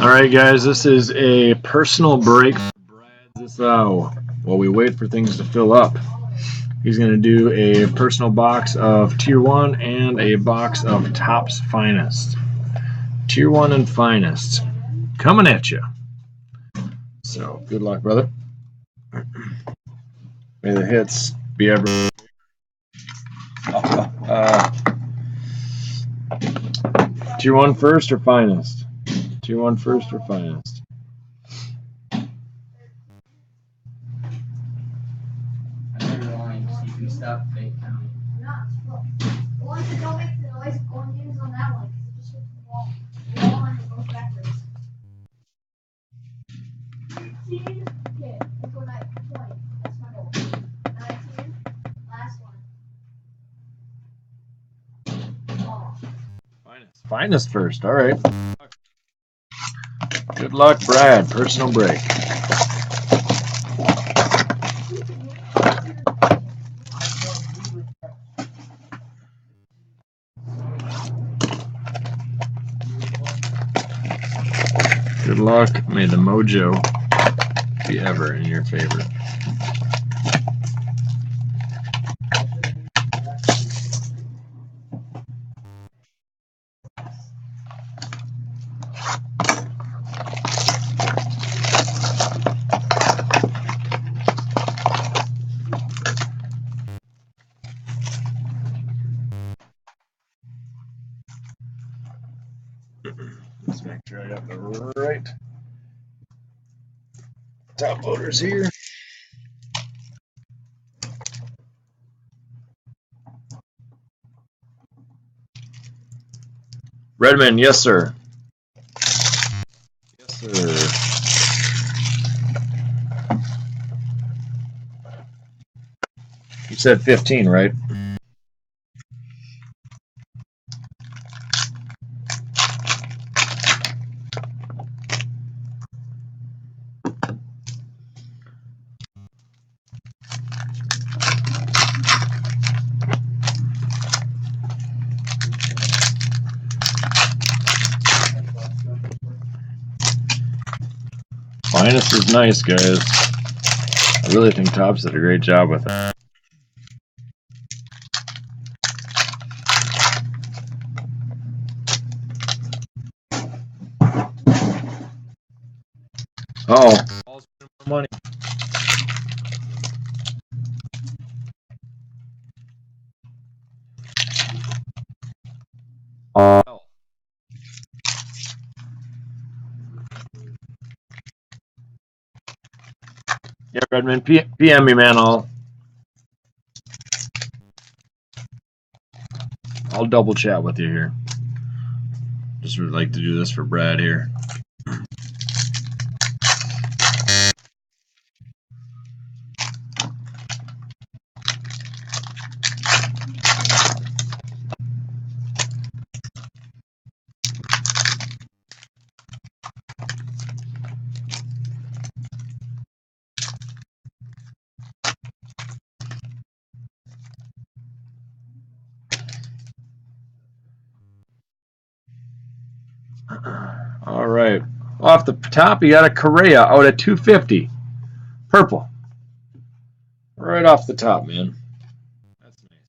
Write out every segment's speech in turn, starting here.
Alright guys, this is a personal break for Brad Zisow while we wait for things to fill up. He's going to do a personal box of Tier 1 and a box of Topps Finest. Tier 1 and Finest. Coming at you. So, good luck, brother. May the hits be ever... Tier 1 first or Finest? Tier 1 first or Finest? Stuff they count. Not slow. The ones that don't make the noise going in is on that one because it just hits the wall. The wall and it goes backwards. 15. Okay, let's go back. 20. That's my goal. 19. Last one. Ball. Finest first. All right. Good luck, Brad. Personal break. Good luck. May the mojo be ever in your favor. Let's make sure I got the right top loaders here. Redman, yes sir. Yes sir. You said 15, right? Finest is nice, guys. I really think Topps did a great job with it. Oh, more money. Yeah, Redman, PM me, man. I'll double chat with you here. Just would like to do this for Brad here. All right. Off the top, you got a Correa out at 250. Purple. Right off the top, man. That's nice.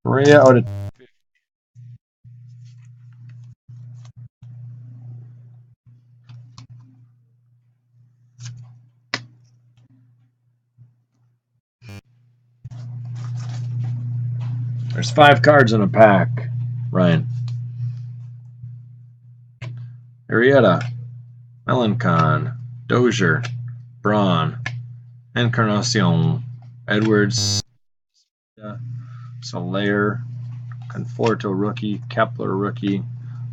Correa out at 250. There's 5 cards in a pack, Ryan. Arrieta, Melancon, Dozier, Braun, Encarnacion, Edwards, Soler, Conforto rookie, Kepler rookie,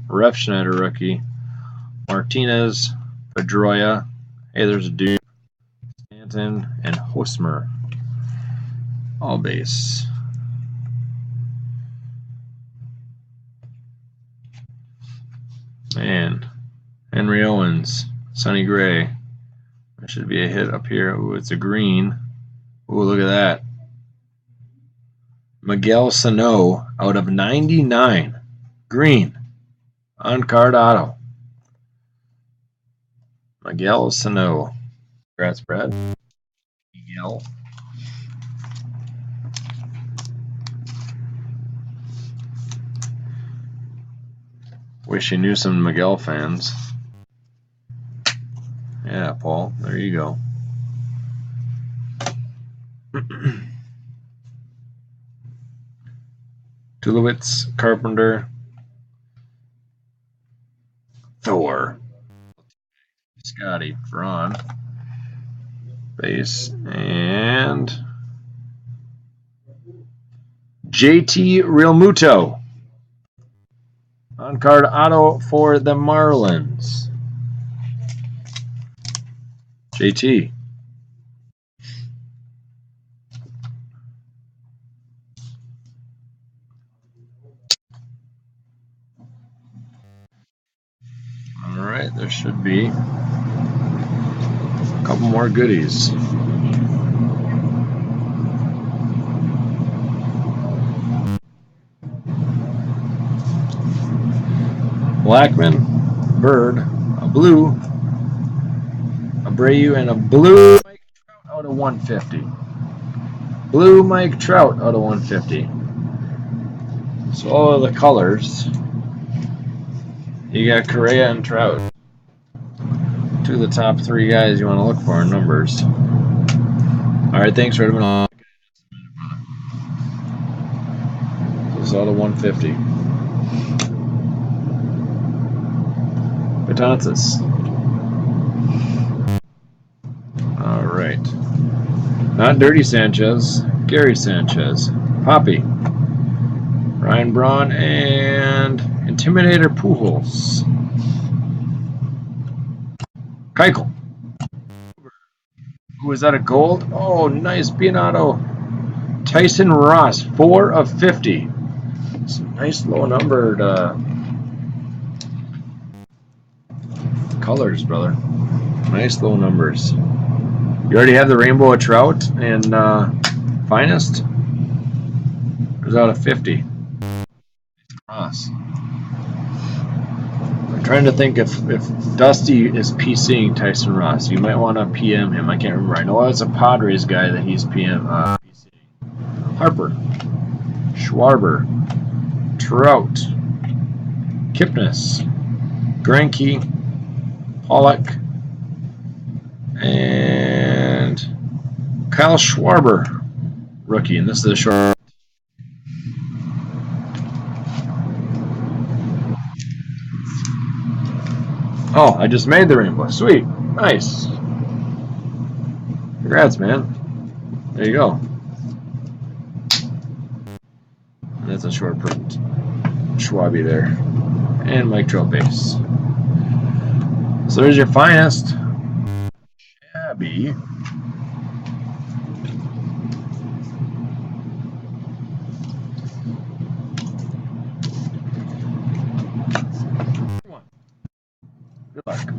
Refschneider rookie, Martinez, Pedroia, hey, there's a dude, Stanton, and Hosmer. All base. Man, Henry Owens, Sonny Gray. There should be a hit up here. Ooh, it's a green. Ooh, look at that. Miguel Sano out of 99. Green. On card auto. Miguel Sano. Congrats, Brad. Miguel. Wish you knew some Miguel fans. Yeah, Paul. There you go. Tulowitz, Carpenter, Thor, Scotty, Braun, base, and JT Realmuto. On card auto for the Marlins. JT. All right, there should be a couple more goodies. Blackman, Bird, a blue, Abreu, and a blue Mike Trout out of 150. Blue Mike Trout out of 150. So all of the colors. You got Correa and Trout. Two of the top three guys you want to look for in numbers. All right, thanks, Redmond. This is out of 150. Betances. All right. Not Dirty Sanchez. Gary Sanchez. Poppy. Ryan Braun and Intimidator Pujols. Keuchel. Who is that, a gold? Oh, nice Bionado. Tyson Ross, 4 of 50. Some nice low numbered colors, brother. Nice low numbers. You already have the Rainbow of Trout and Finest? It was out of 50. Ross. I'm trying to think if Dusty is PCing Tyson Ross. You might want to PM him. I can't remember. I know it's a Padres guy that he's PCing. Harper. Schwarber. Trout. Kipnis. Greinke. Pollock. And Kyle Schwarber. Rookie. And this is a short. Oh, I just made the rainbow. Sweet. Nice. Congrats, man. There you go. And that's a short print. Schwabi there. And Mike Trout base. So there's your Finest. Shabby. Good luck.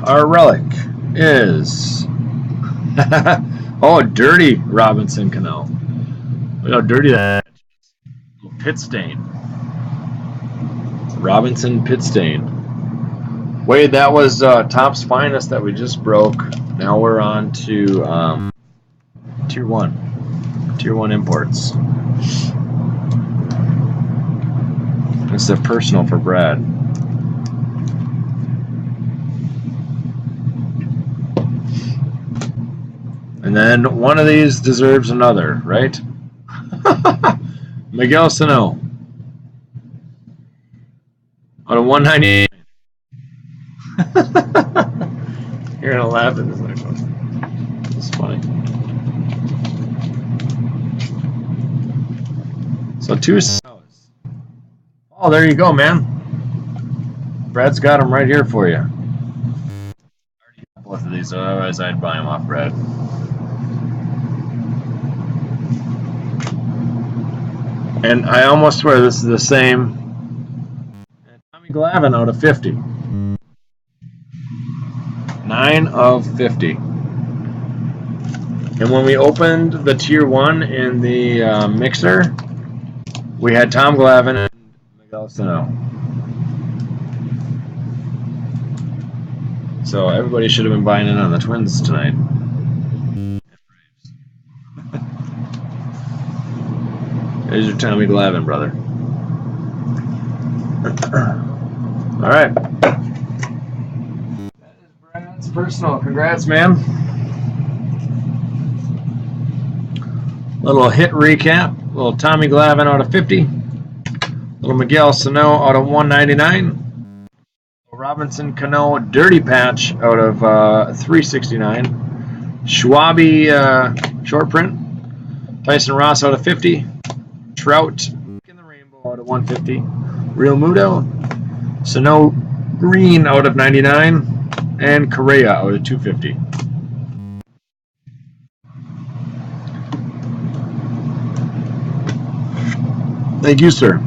Our relic is oh, dirty Robinson Cano. Look how dirty that is. Pit stain. Robinson pit stain. Wade, that was Topps Finest that we just broke. Now we're on to Tier 1. Tier 1 imports. This is a personal for Brad. And then one of these deserves another, right? Miguel Sano. Out of 198. You're going to laugh at this next one. It's funny. So 2 Sanos. Oh, there you go, man. Brad's got them right here for you. both of these, otherwise I'd buy them off Brad. And I almost swear this is the same. Tommy Glavine out of 50. 9 of 50. And when we opened the Tier 1 in the mixer, we had Tom Glavine and Miguel Sano. So everybody should have been buying in on the Twins tonight. There's your Tommy Glavine, brother. All right. That is Brad's personal. Congrats, man. Little hit recap. Little Tommy Glavine out of 50. Little Miguel Sano out of 199. Robinson Cano Dirty Patch out of 369. Schwabe short print. Tyson Ross out of 50. Trout in the rainbow out of 150. Real Muto. Sano Green out of 99. And Correa out of 250. Thank you, sir.